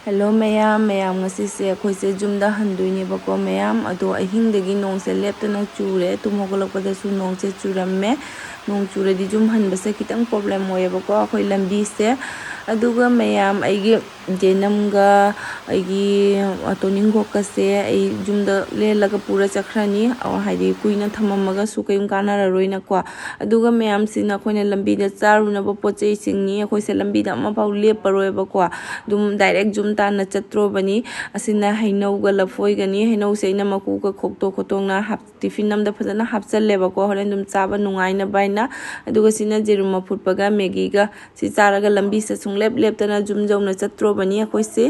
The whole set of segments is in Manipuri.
Hello mayam ngasi akhoi jumda handui bako mayam ado ahingdagi nongse leptana chure tum hogolokpada su nongse churamme nong churadi jum hanbase kitang problem moyebako akhoi lambi se aduga mayam aigi jenamga aigi atoning gokase ai jumda lelaga pura chakhrani aw haidi kuina thamamaga su kayum kanara roina kwa aduga mayam sina khoina lambi da charuna ba pochei singni akhoi se lambi da ma pau leparoi bako dum direct jum ta na chatro bani asina hainau ga lafoi gani hainau seina maku ka khokto khotong na hap tiffin nam da phajana hapchal leba ko holen dum chaba nungai na baina aduga sina jerum ma phutpaga megi ga si charaga lambi se sunglep leptana jum jauna chatro bani akhoi se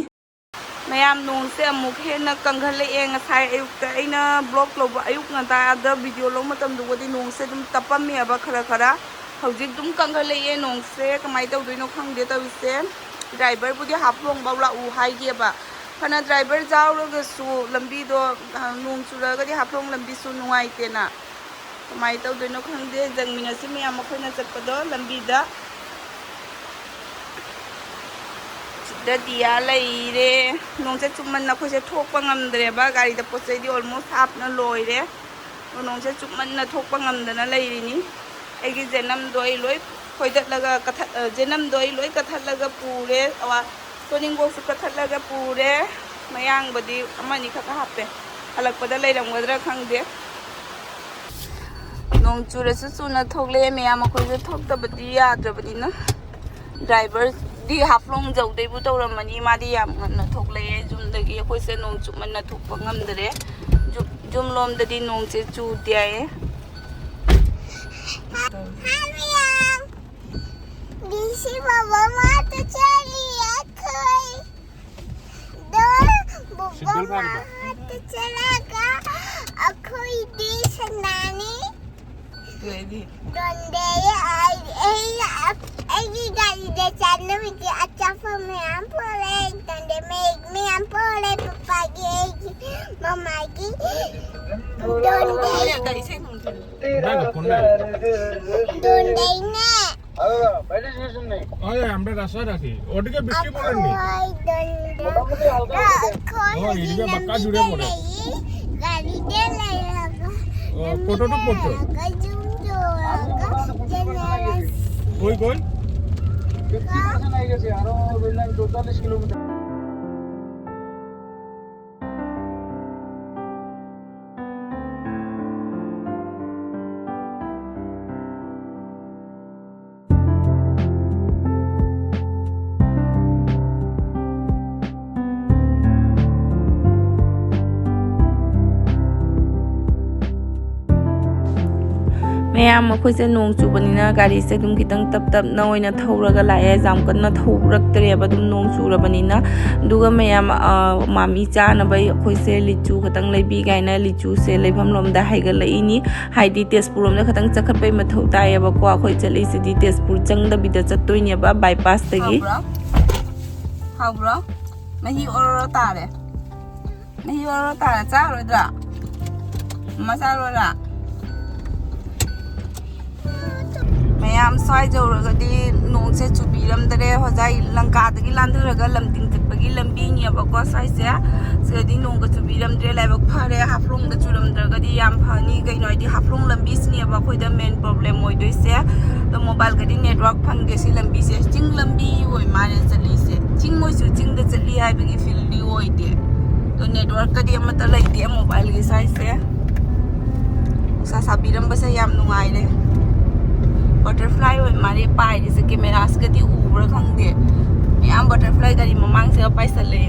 mayam nong se amuk hena kanghale eng ngasai ayuk aina blog loba ayuk ngata ada video lo matam dugodi nong se dum tapam me aba khara khara hojik dum kanghale e nong se kamai taw doino khangde tawise driver budi haflong bawla u haige ba phana driver jawroga su lambi do nong churaga di haflong lambi su nuai tena kamai taw doino khangde jangmina se mayam makhona chapado lambi da dia laire nongse chumman na khose thokpa ngamdre ba gari da pochai di almost half na loire nongse chumman na thokpa ngamdana lairini egi jenam doi loi khoidat laga katha jenam doi loi kathat laga pure awa toning bo su kathat laga pure mayang badi amani khaka hape halak pada lairam godra khangde nong chure su chuna thogle me ama khoi thokta badi yadra badi na driver di haflong jaude bu tawramani madi yam na thokle jumdagi khoi se nong chukman na thokpa ngamdre jum lom dadi nong che chu diae Hamiam disi baba mata chali akhoi do baba mata chalaga akhoi di sanani ready donde ai gari de channa vich acha famiam pole donde me am pole papa gi mama gi donde dari sai nong donde na বাইরে স্টেশন নেই আরে আমরা রাস্তা রাখি ওদিকে বৃষ্টি পড়েনি ও এদিকে বাক্কা জুড়ে পড়ে গাড়ি দে লাগা ফটোটুক পড়তো কই কই 50% আই গেছে আরো বললাম 44 kilometre mayam akhoi nong chubanina gari se dum kitang tap na oina thoraga lae jam kanna thoraktre ba dum nong churabanina duga mayam mami cha na bai akhoi se lichu khatang leibi gaina lichu se leibam lom da haiga laini haidi tespur lom da khatang chakhat pai mathau tai ba ko akhoi chali sidi tespur chang da bida chattoine ba bypass tagi how bro mahi ororo tare cha rodra masalo la mayam sai jawragadi nongse chubiram dare hojai lanka dagi landharaga lamting chapagi lambi ni abako sai se sedi nongga chubiram dre laibak phare haflong da churam dragadi yam phani gainoi di haflong lambi ni abako da main problem moi doi se the mobile gadi network phangge si lambi se ching lambi oi mare chali se ching moi su ching da chali hai bagi feel di oi de to network gadi amata lai de mobile gi sai se sa sabiram basa yam nungai re butterfly oi mari pai dise camera skati ubra khangde yam butterfly gari mamang se pai sale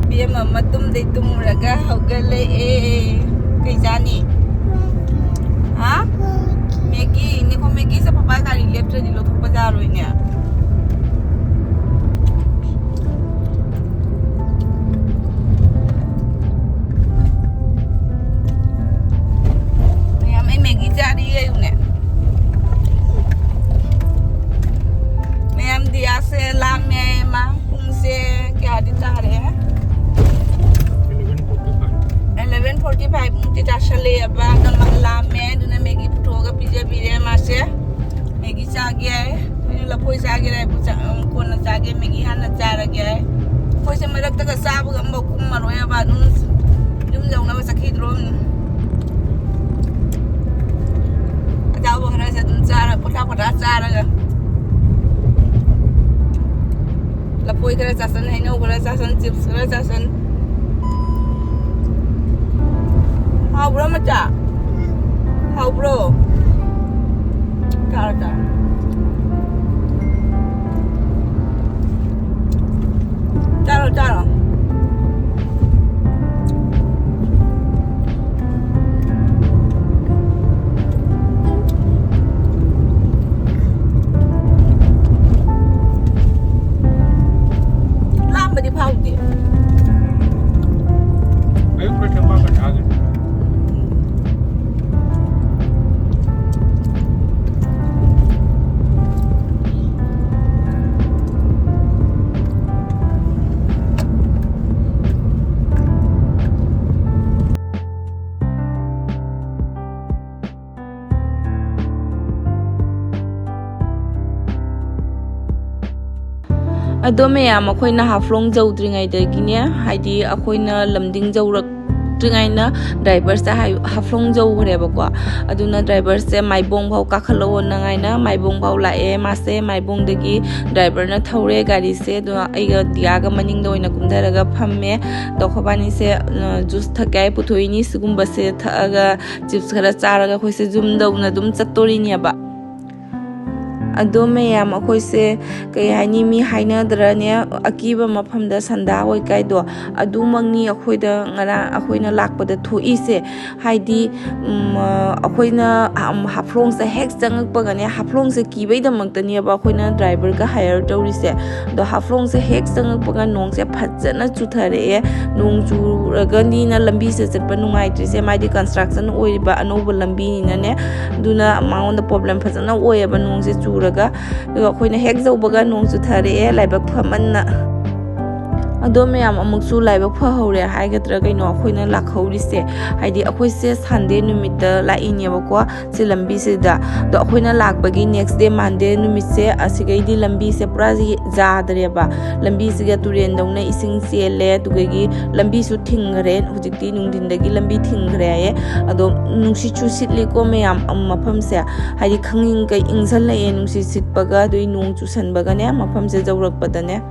bia mama tum de tum raga hogale e kai jani ha megi ne ko megi se papa gari left di lo thok bazar oi ne jadi ye une ma'am दिया से ला में मा कुंग से क्या दिता रहे हैं 11:45 मुझे चाशले अब ला में दुने मैगी पुटोगा पिज़्ज़ा बिरे मासे मैगी चाह गया है ꯑꯩꯈꯣꯏꯅ ꯂꯐꯣꯏ ꯆꯥꯒꯦꯔ ꯀꯣꯟꯅ ꯆꯥꯒꯦ ꯃꯦꯒꯤ ꯍꯥꯟꯅ ꯆꯥꯔꯒꯦ ꯑꯩꯈꯣꯏꯁꯦ ꯃꯔꯛꯇꯒ ꯆꯥꯕꯒ ꯑꯃꯐꯥꯎ ꯀꯨꯝꯃꯔꯣꯏꯕ ꯑꯗꯨꯝ ꯌꯨꯝ ꯌꯧꯅꯕ ꯆꯠꯈꯤꯗ꯭ꯔꯣ ꯑꯆꯥꯄꯣꯠ ꯈꯔꯁꯦ ꯑꯗꯨꯝ ꯆꯥꯔ ꯄꯣꯊꯥ ꯆꯥꯔꯒ लपोई खरा चासन है ना खरा चासन चिप्स खरा चासन हाउ ब्रो मचा हाउ ब्रो तार चारो ꯑꯗꯣ ꯃꯌꯥꯝ ꯑꯩꯈꯣꯏꯅ ꯍꯥꯐꯂꯣꯡ ꯌꯧꯗ꯭ꯔꯤꯉꯩꯗꯒꯤꯅꯦ ꯍꯥꯏꯗꯤ ꯑꯩꯈꯣꯏꯅ ꯂꯝꯗꯤꯡ ꯌꯧꯔꯛꯇ꯭ꯔꯤꯉꯩꯅ ꯗ꯭ꯔꯥꯏꯚꯔꯁꯦ ꯍꯥꯐꯂꯣꯡ ꯌꯧꯈ꯭ꯔꯦꯕꯀꯣ ꯑꯗꯨꯅ ꯗ꯭ꯔꯥꯏꯚꯔꯁꯦ ꯃꯥꯏꯕꯣꯡ ꯐꯥꯎ ꯀꯥꯈꯠꯂꯛꯑꯣꯅꯉꯥꯏꯅ ꯃꯥꯏꯕꯣꯡ ꯐꯥꯎ ꯂꯥꯛꯑꯦ ꯃꯥꯁꯦ ꯃꯥꯏꯕꯣꯡꯗꯒꯤ ꯗ꯭ꯔꯥꯏꯚꯔꯅ ꯊꯧꯔꯦ ꯒꯥꯔꯤꯁꯦ ꯑꯗꯨꯅ ꯑꯩꯒ ꯗꯤꯌꯥꯒ ꯃꯅꯤꯡꯗ ꯑꯣꯏꯅ ꯀꯨꯝꯊꯔꯒ ꯐꯝꯃꯦ ꯑꯗꯣ ꯑꯩꯈꯣꯏꯕꯥꯅꯤꯁꯦ ꯖꯨꯁ ꯊꯛꯀꯦ ꯄꯨꯊꯣꯛꯏꯅꯤ ꯁꯤꯒꯨꯝꯕꯁꯦ ꯊꯛꯑꯒ ꯆꯤꯞꯁ ꯈꯔ ꯆꯥꯔꯒ ꯑꯩꯈꯣꯏꯁꯦ ꯌꯨꯝꯗꯧꯅ ꯑꯗꯨꯝ ꯆꯠꯇꯣꯔꯤꯅꯦꯕ ꯑꯗꯣ ꯃꯌꯥꯝ ꯑꯩꯈꯣꯏꯁꯦ ꯀꯩ ꯍꯥꯏꯅꯤ ꯃꯤ ꯍꯥꯏꯅꯗ꯭ꯔꯅꯦ ꯑꯀꯤꯕ ꯃꯐꯝꯗ ꯁꯟꯗꯥ ꯑꯣꯏ ꯀꯥꯏꯗꯣ ꯑꯗꯨꯃꯛꯅꯤ ꯑꯩꯈꯣꯏꯗ ꯉꯔꯥꯡ ꯑꯩꯈꯣꯏꯅ ꯂꯥꯛꯄꯗ ꯊꯣꯛꯏꯁꯦ ꯍꯥꯏꯗꯤ ꯑꯩꯈꯣꯏꯅ ꯍꯥꯐꯂꯣꯡꯁꯦ ꯍꯦꯛ ꯆꯪꯉꯛꯄꯒꯅꯦ ꯍꯥꯐꯂꯣꯡꯁꯦ ꯀꯤꯕꯩꯗꯃꯛꯇꯅꯦꯕ ꯑꯩꯈꯣꯏꯅ ꯗ꯭ꯔꯥꯏꯚꯔꯒ ꯍꯥꯏꯌꯔ ꯇꯧꯔꯤꯁꯦ ꯑꯗꯣ ꯍꯥꯐꯂꯣꯡꯁꯦ ꯍꯦꯛ ꯆꯪꯉꯛꯄꯒ ꯅꯣꯡꯁꯦ ꯐꯖꯅ ꯆꯨꯊꯔꯛꯑꯦ ꯅꯣꯡ ꯆꯨꯔꯒꯅꯤꯅ ꯂꯝꯕꯤꯁꯦ ꯆꯠꯄ ꯅꯨꯡꯉꯥꯏꯇ꯭ꯔꯤꯁꯦ ꯃꯥꯗꯤ ꯀꯟꯁꯇ꯭ꯔꯛꯁꯟ ꯑꯣꯏꯔꯤꯕ ꯑꯅꯧꯕ ꯂꯝꯕꯤꯅꯤꯅꯅꯦ ꯑꯗꯨꯅ ꯃꯉꯣꯟꯗ ꯄ꯭ꯔꯣꯕ꯭ꯂꯦꯝ ꯐꯖꯅ ꯑꯣꯏꯌꯦꯕ ꯅꯣꯡꯁꯦ ꯆꯨꯔꯒ ꯑꯗꯨꯒ ꯑꯩꯈꯣꯏꯅ ꯍꯦꯛ ꯌꯧꯕꯒ ꯅꯣꯡ ꯆꯨꯊꯔꯛꯑꯦ ꯂꯥꯏꯕꯛ ꯐꯃꯟꯅ ꯑꯗꯣ ꯃꯌꯥꯝ ꯑꯃꯨꯛꯁꯨ ꯂꯥꯏꯕꯛ ꯐꯍꯧꯔꯦ ꯍꯥꯏꯒꯗ꯭ꯔꯥ ꯀꯩꯅꯣ ꯑꯩꯈꯣꯏꯅ ꯂꯥꯛꯍꯧꯔꯤꯁꯦ ꯍꯥꯏꯗꯤ ꯑꯩꯈꯣꯏꯁꯦ ꯁꯟꯗꯦ ꯅꯨꯃꯤꯠꯇ ꯂꯥꯛꯏꯅꯦꯕꯀꯣ ꯁꯤ ꯂꯝꯕꯤꯁꯤꯗ ꯑꯗꯣ ꯑꯩꯈꯣꯏꯅ ꯂꯥꯛꯄꯒꯤ ꯅꯦꯛꯁ ꯗꯦ ꯃꯥꯟꯗꯦ ꯅꯨꯃꯤꯠꯁꯦ ꯑꯁꯤꯒꯩꯗꯤ ꯂꯝꯕꯤꯁꯦ ꯄꯨꯔꯥ ꯌꯥꯗ꯭ꯔꯦꯕ ꯂꯝꯕꯤꯁꯤꯒ ꯇꯨꯔꯦꯟꯗꯧꯅ ꯏꯁꯤꯡ ꯆꯦꯜꯂꯦ ꯑꯗꯨꯗꯒꯤ ꯂꯝꯕꯤꯁꯨ ꯊꯤꯡꯈ꯭ꯔꯦ ꯍꯧꯖꯤꯛꯇꯤ ꯅꯨꯡꯊꯤꯟꯗꯒꯤ ꯂꯝꯕꯤ ꯊꯤꯡꯈ꯭ꯔꯦ ꯍꯥꯏꯌꯦ ꯑꯗꯣ ꯅꯨꯡꯁꯤꯠꯁꯨ ꯁꯤꯠꯂꯤꯀꯣ ꯃꯌꯥꯝ ꯃꯐꯝꯁꯦ ꯍꯥꯏꯗꯤ ꯈꯪꯅꯤꯡ ꯀꯩ ꯏꯪꯁꯜꯂꯛꯑꯦ ꯅꯨꯡꯁꯤꯠ ꯁꯤꯠꯄꯒ ꯑꯗꯨꯒꯤ ꯅꯣꯡ ꯆꯨꯁꯟꯕꯒꯅꯦ ꯃꯐꯝꯁꯦ ꯌꯧꯔꯛꯄꯗꯅꯦ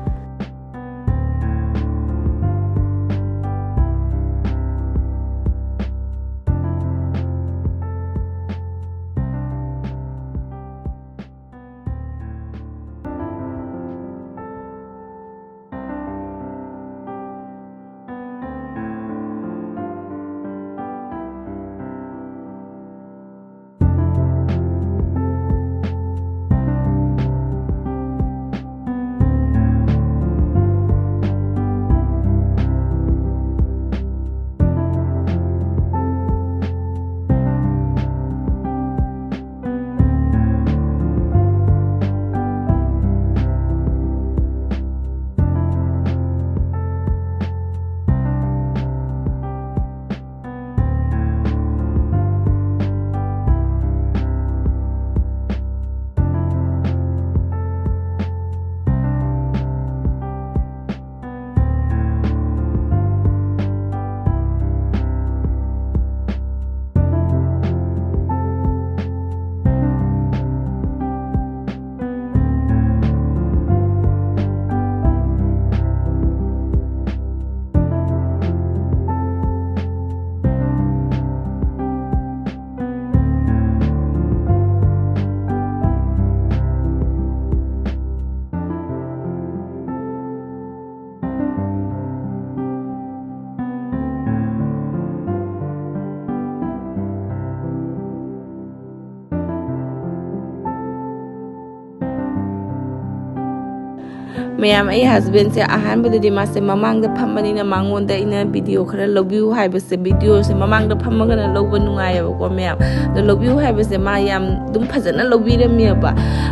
ꯃꯌꯥꯝ ꯑꯩ ꯍꯁꯕꯦꯟꯁꯦ ꯑꯍꯥꯟꯕꯗꯗꯤ ꯃꯥꯁꯦ ꯃꯃꯥꯡꯗ ꯐꯝꯕꯅꯤꯅ ꯃꯉꯣꯟꯗ ꯑꯩꯅ ꯚꯤꯗꯤꯑꯣ ꯈꯔ ꯂꯧꯕꯤꯌꯨ ꯍꯥꯏꯕꯁꯦ ꯚꯤꯗꯤꯑꯣꯁꯦ ꯃꯃꯥꯡꯗ ꯐꯝꯃꯒꯅ ꯂꯧꯕ ꯅꯨꯡꯉꯥꯏꯌꯦꯕꯀꯣ ꯃꯌꯥꯝ ꯑꯗꯣ ꯂꯧꯕꯤꯌꯨ ꯍꯥꯏꯕꯁꯦ ꯃꯥ ꯌꯥꯝ ꯑꯗꯨꯝ ꯐꯖꯅ ꯂꯧꯕꯤꯔꯝꯃꯦꯕ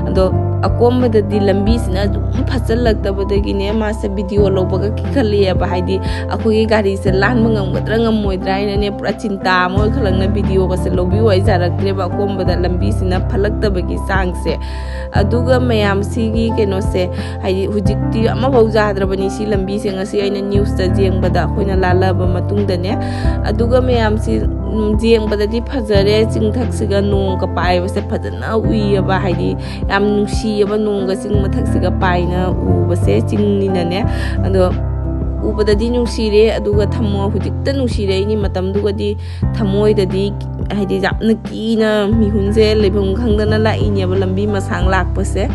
ꯑꯗꯣ ꯑꯀꯣꯝꯕꯗꯗꯤ ꯂꯝꯕꯤꯁꯤꯅ ꯑꯗꯨꯝ ꯐꯠꯆꯜꯂꯛꯇꯕꯗꯒꯤꯅꯦ ꯃꯥꯁꯦ ꯚꯤꯗꯤꯑꯣ ꯂꯧꯕꯒ ꯀꯤꯈꯠꯂꯛꯑꯦꯕ ꯍꯥꯏꯗꯤ ꯑꯩꯈꯣꯏꯒꯤ ꯒꯥꯔꯤꯁꯦ ꯂꯥꯟꯕ ꯉꯝꯒꯗ꯭ꯔꯥ ꯉꯝꯃꯣꯏꯗ꯭ꯔꯥ ꯍꯥꯏꯅꯅꯦ ꯄꯨꯔꯥ ꯆꯤꯟꯇꯥ ꯑꯃ ꯑꯣꯏꯈꯠꯂꯛꯅ ꯚꯤꯗꯤꯑꯣꯒꯁꯦ ꯂꯧꯕꯤꯌꯨ ꯍꯥꯏꯖꯔꯛꯇ꯭ꯔꯦꯕ ꯑꯀꯣꯝꯕꯗ ꯂꯝꯕꯤꯁꯤꯅ ꯐꯠꯂꯛꯇꯕꯒꯤ ꯆꯥꯡꯁꯦ ꯑꯗꯨꯒ ꯃꯌꯥꯝ ꯁꯤꯒꯤ ꯀꯩꯅꯣꯁꯦ ꯍꯥꯏꯗꯤ ꯍꯧꯖꯤꯛꯇꯤ ꯑꯃꯐꯥꯎ ꯌꯥꯗ꯭ꯔꯕꯅꯤ ꯁꯤ ꯂꯝꯕꯤꯁꯦ ꯉꯁꯤ ꯑꯩꯅ ꯅ꯭ꯌꯨꯁꯇ ꯌꯦꯡꯕꯗ ꯑꯩꯈꯣꯏꯅ ꯂꯥꯜꯂꯕ ꯃꯇꯨꯡꯗꯅꯦ ꯑꯗꯨꯒ ꯃꯌꯥꯝꯁꯤ ꯌꯦꯡꯕꯗꯗꯤ ꯐꯖꯔꯦ ꯆꯤꯡꯊꯛꯁꯤꯒ ꯅꯣꯡꯒ ꯄꯥꯏꯕꯁꯦ ꯐꯖꯅ ꯎꯏꯌꯦꯕ ꯍꯥꯏꯗꯤ ꯌꯥꯝ ꯅꯨꯡꯁꯤꯌꯦꯕ ꯅꯣꯡꯒ ꯆꯤꯡ ꯃꯊꯛꯁꯤꯒ ꯄꯥꯏꯅ ꯎꯕꯁꯦ ꯆꯤꯡꯅꯤꯅꯅꯦ ꯑꯗꯣ ꯎꯕꯗꯗꯤ ꯅꯨꯡꯁꯤꯔꯦ ꯑꯗꯨꯒ ꯍꯧꯖꯤꯛꯇ ꯅꯨꯡꯁꯤꯔꯛꯏꯅꯤ ꯃꯇꯝꯗꯨꯒꯗꯤ ꯊꯃꯣꯏꯗꯗꯤ ꯍꯥꯏꯗꯤ ꯌꯥꯝꯅ ꯀꯤꯅ ꯃꯤꯍꯨꯟꯁꯦ ꯂꯩꯐꯝ ꯈꯪꯗꯅ ꯂꯥꯛꯏꯅꯦꯕ ꯂꯝꯕꯤ ꯃꯁꯥꯡ ꯂꯥꯛꯄꯁꯦ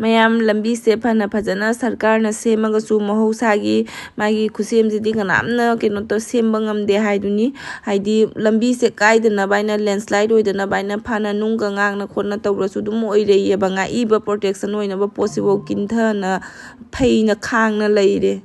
ꯃꯌꯥꯝ ꯂꯝꯕꯤꯁꯦ ꯐꯖꯅ ꯁꯔꯀꯥꯔꯅ ꯁꯦꯝꯃꯒꯁꯨ ꯃꯍꯧꯁꯥꯒꯤ ꯃꯥꯒꯤ ꯈꯨꯠꯁꯦꯝꯁꯤꯗꯤ ꯀꯅꯥꯝꯅ ꯁꯦꯝꯕ ꯉꯝꯗꯦ ꯍꯥꯏꯗꯨꯅꯤ ꯍꯥꯏꯗꯤ ꯂꯝꯕꯤꯁꯦ ꯀꯥꯏꯗꯅꯕ ꯍꯥꯏꯅ ꯂꯦꯟꯁ꯭ꯂꯥꯏꯠ ꯑꯣꯏꯗꯅꯕ ꯍꯥꯏꯅ ꯐꯅ ꯅꯨꯡꯒ ꯉꯥꯡꯅ ꯈꯣꯠꯅ ꯇꯧꯔꯁꯨ ꯑꯗꯨꯝ ꯑꯣꯏꯔꯛꯏꯑꯕ ꯉꯥꯛꯏꯕ ꯄ꯭ꯔꯣꯇꯦꯛꯁꯟ ꯑꯣꯏꯅꯕ ꯄꯣꯠꯁꯤꯐꯥꯎ ꯀꯤꯟꯊꯅ ꯐꯩꯅ ꯈꯥꯡꯅ ꯂꯩꯔꯦ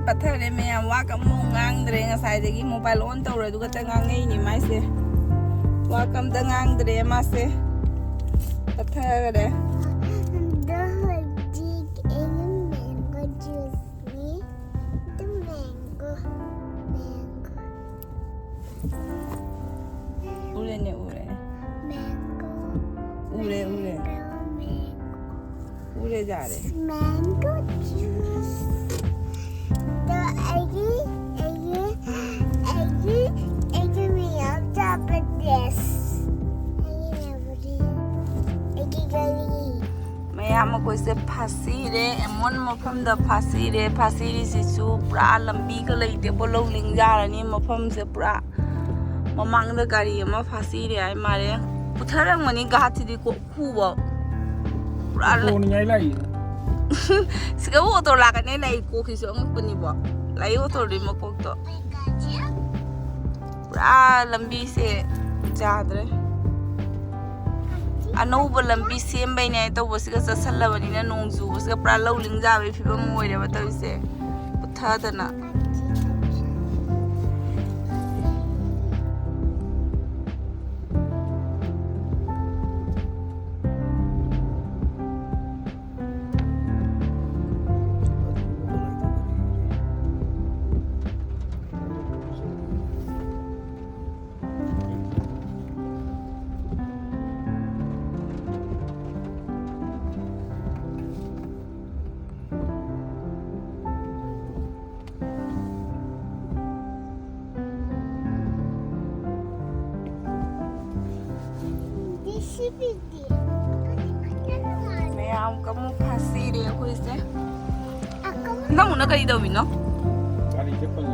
ꯄꯠꯊꯔꯦ ꯃꯌꯥꯝ ꯋꯥ ꯑꯃꯨꯛ ꯉꯥꯡꯗ꯭ꯔꯦ ꯉꯁꯥꯏꯗꯒꯤ ꯃꯣꯕꯥꯏꯜ ꯑꯣꯟ ꯇꯧꯔꯦ ꯑꯗꯨꯒ ꯉꯥꯡꯉꯛꯏꯅꯤ ꯃꯥꯏꯁꯦ ꯋꯥ ꯑꯝꯇ ꯉꯥꯡꯗ꯭ꯔꯦ ꯃꯥꯁꯦ ꯄꯠꯊꯔꯦ 우레네 우레 우레 우레 잘해 mango juice. The egg me on top of this. ꯃꯌꯥꯝ ꯑꯩꯈꯣꯏꯁꯦ ꯐꯥꯁꯤꯔꯦ ꯑꯦꯃꯣꯟ ꯃꯐꯝꯗ ꯐꯥꯁꯤꯔꯦ ꯐꯥꯁꯤꯔꯤꯁꯤꯁꯨ ꯄꯨꯔꯥ ꯂꯝꯕꯤꯒ ꯂꯩꯇꯦꯕ ꯂꯧꯂꯤꯡ ꯌꯥꯔꯅꯤ ꯃꯐꯝꯁꯦ ꯄꯨꯔꯥ ꯃꯃꯥꯡꯗ ꯒꯥꯔꯤ ꯑꯃ ꯐꯥꯁꯤꯔꯦ ꯍꯥꯏ ꯃꯥꯜꯂꯦ ꯄꯨꯊꯔꯝꯒꯅꯤ ꯘꯥꯠꯁꯤꯗꯤ ꯈꯨꯕ ꯄꯨꯔꯥ sigaw oto la kane lai ko khiso ang punibo lai oto ri makok to pra lambi se jadre anouba lambi sembai ne to bosiga sasalabani na nongju bosiga pra lowling jabe phibam moire ba tawise uthadana piti. Mayam kamu pasti deh aku isi. Aku Kamu nak kali tahu bino? Kali cepat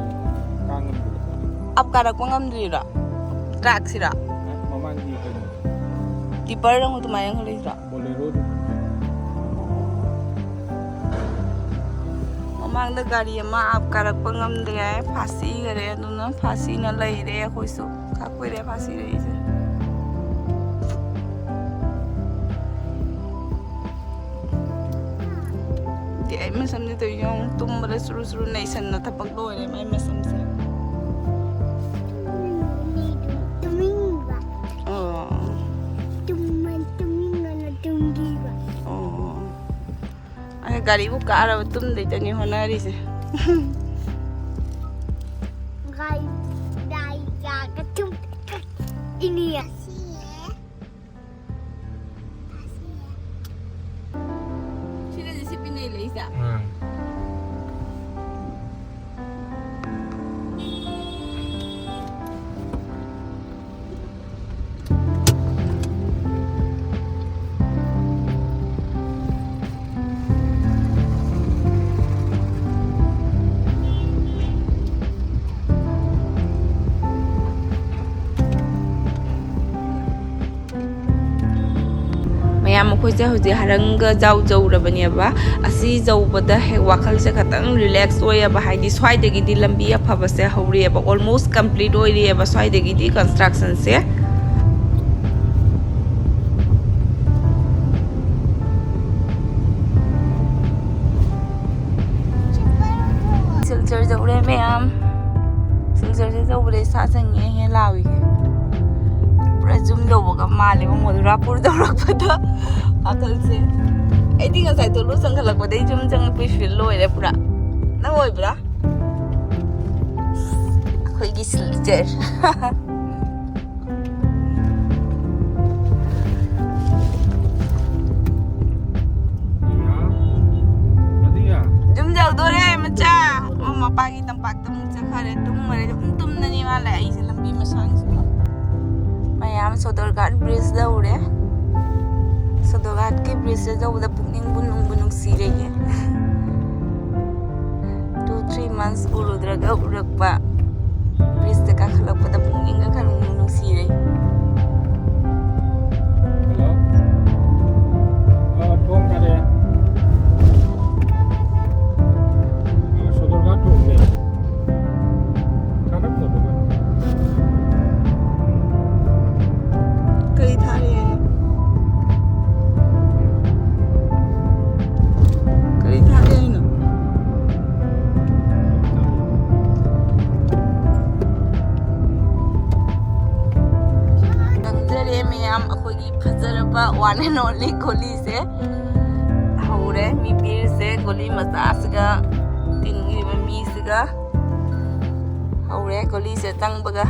kangen. Ab karak pengam diri rak. Track sih rak. Mama ni kan. Tipar orang tu mayang kali rak. Bolero. Mamang dah gari ama ab karak pengam deh pasti kare tu na pasti na lagi deh aku isu. Kakui deh pasti deh itu. Dia macam ni tu yang tumbuh seru-seru naisan na tapak doa deh macam ni. tuminga. Oh. Tuminga na tungiwa. Oh. Ay gari buka arah betul deh jadi honari sih. Gai dai ya ketum ini ya. Sila di sini ni Lisa. Mayam aku je hujan harangga jauh-jauh rabani apa, asi jauh pada wakal je katang relax oya apa, hai di swai degi di lambi apa basi hauri apa almost complete oya apa swai degi di construction se. Silchar jauh re mayam, silchar je jauh re sasangnya he lawi ke. Zoom do boga mali mo Madurapur do rakpada akal se ai dinga sai to lu sang khalak pa dei zoom jang pi feel loi le pura na oi bra khoi gi Silchar zoom jauh do re macha mama pagi tempat temu cakare tum na ni wala ai se lambi masang Mayam Sodorghat bridge dah udah, Sodorghat ke bridge dah udah bunung si raya. 2-3 months ulu draga udah pak bridge dah kalau pada bunung si raya. Hello. Phone kade. Sodorghat tu me. Kadang tu kan. Kali thari ini. Kali thari ini. Tangzari mayam aku gi fajar apa one and only goli se. Haure mi pir se goli matas ga tinggi mi se ga. Haure goli se tang baga.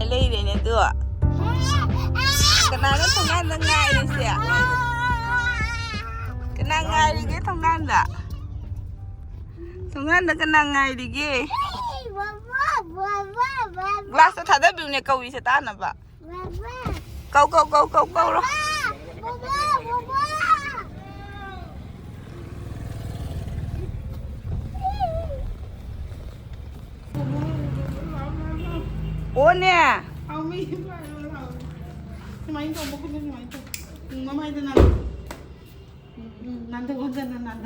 Lei ni tu. Kenapa tengah tengah ini sih? Kenapa ngai lagi tengah dah? Tengah dah kenapa ngai lagi? Gelas tu ada biunya kau bisa tanam pak. Kau loh. Oh ni. Ami, main tu, bukan main tu. Mama itu nanti konten nanti.